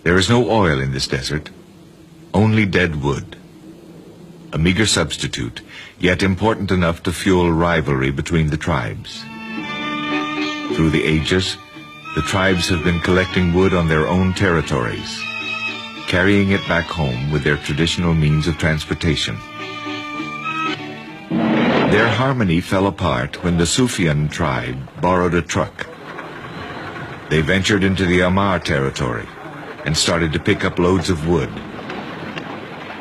There is no oil in this desert, only dead wood. A meager substitute, yet important enough to fuel rivalry between the tribes. Through the ages, the tribes have been collecting wood on their own territories, carrying it back home with their traditional means of transportation. Their harmony fell apart when the Sufyan tribe borrowed a truck. They ventured into the Ammar territory and started to pick up loads of wood.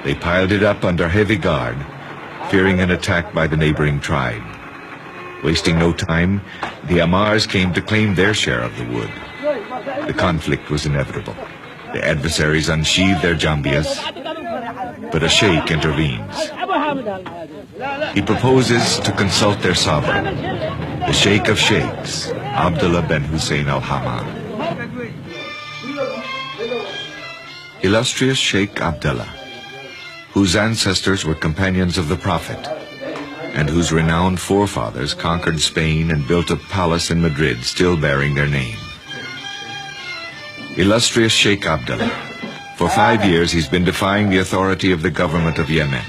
They piled it up under heavy guard, fearing an attack by the neighboring tribe. Wasting no time, the Ammars came to claim their share of the wood. The conflict was inevitable. The adversaries unsheathed their jambias, but a sheikh intervenes. He proposes to consult their sovereign, the Sheikh of Sheikhs, Abdullah bin Hussein al-Hamma. Illustrious Sheikh Abdullah, whose ancestors were companions of the Prophet, and whose renowned forefathers conquered Spain and built a palace in Madrid still bearing their name. Illustrious Sheikh Abdullah, for 5 years he's been defying the authority of the government of Yemen.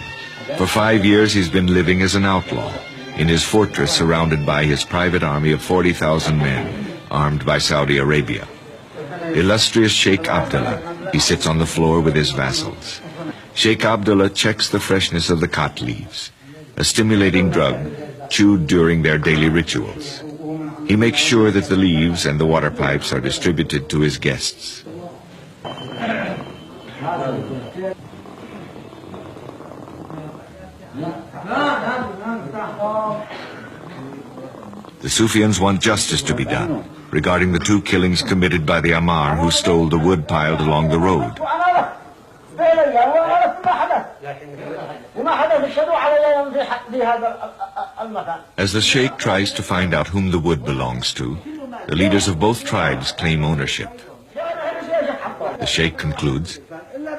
For 5 years he's been living as an outlaw in his fortress surrounded by his private army of 40,000 men, armed by Saudi Arabia. Illustrious Sheikh Abdullah, he sits on the floor with his vassals. Sheikh Abdullah checks the freshness of the khat leaves, a stimulating drug chewed during their daily rituals. He makes sure that the leaves and the water pipes are distributed to his guests. The Sufyans want justice to be done regarding the 2 killings committed by the Ammar who stole the wood piled along the road. As the sheikh tries to find out whom the wood belongs to, the leaders of both tribes claim ownership. The sheikh concludes,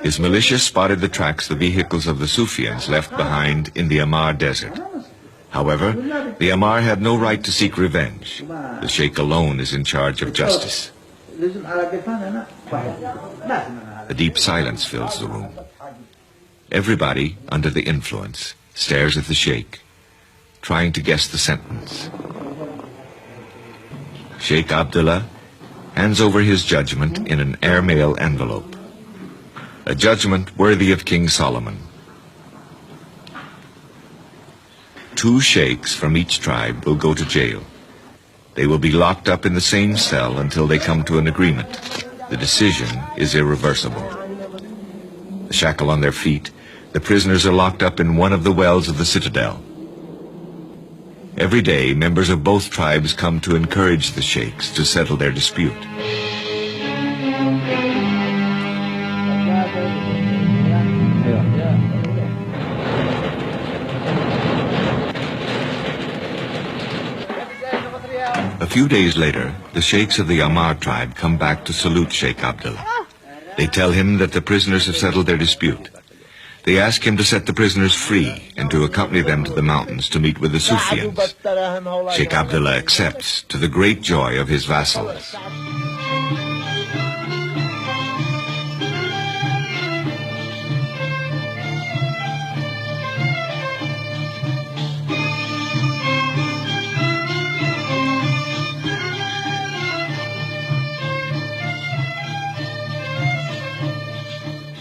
his militia spotted the tracks the vehicles of the Sufyans left behind in the Ammar desert. However, the Ammar had no right to seek revenge. The sheikh alone is in charge of justice. A deep silence fills the room. Everybody, under the influence, stares at the sheikh, trying to guess the sentence. Sheikh Abdullah hands over his judgment in an airmail envelope. A judgment worthy of King Solomon. 2 sheikhs from each tribe will go to jail. They will be locked up in the same cell until they come to an agreement. The decision is irreversible. The shackle on their feet, the prisoners are locked up in one of the wells of the citadel. Every day, members of both tribes come to encourage the sheikhs to settle their dispute. A few days later, the sheikhs of the Ammar tribe come back to salute Sheikh Abdullah. They tell him that the prisoners have settled their dispute. They ask him to set the prisoners free and to accompany them to the mountains to meet with the Sufyans. Sheikh Abdullah accepts, to the great joy of his vassals.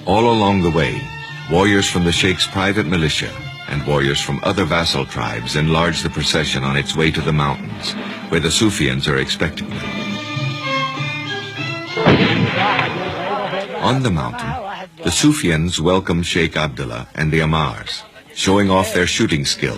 All along the way, warriors from the Sheikh's private militia and warriors from other vassal tribes enlarge the procession on its way to the mountains, where the Sufyans are expecting them. On the mountain, the Sufyans welcome Sheikh Abdullah and the Ammars, showing off their shooting skill.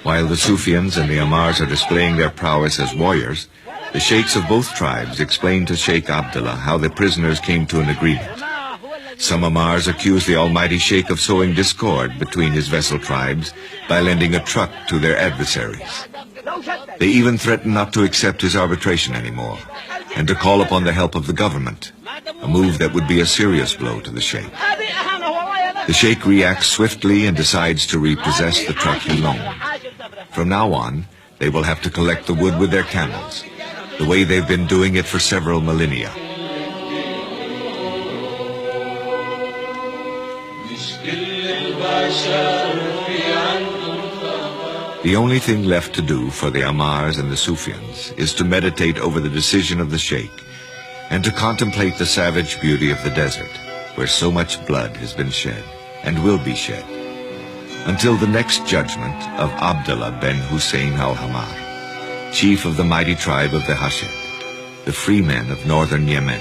While the Sufyans and the Ammars are displaying their prowess as warriors, the sheikhs of both tribes explain to Sheikh Abdullah how the prisoners came to an agreement. Some Ammars accuse the almighty sheikh of sowing discord between his vassal tribes by lending a truck to their adversaries. They even threaten not to accept his arbitration anymore and to call upon the help of the government, a move that would be a serious blow to the sheikh. The sheikh reacts swiftly and decides to repossess the truck he loaned. From now on, they will have to collect the wood with their camels, the way they've been doing it for several millennia. The only thing left to do for the Ammars and the Sufyans is to meditate over the decision of the Sheikh and to contemplate the savage beauty of the desert, where so much blood has been shed and will be shed, until the next judgment of Abdullah ben Hussein al-Hammar, chief of the mighty tribe of the Hashid, the free men of northern Yemen.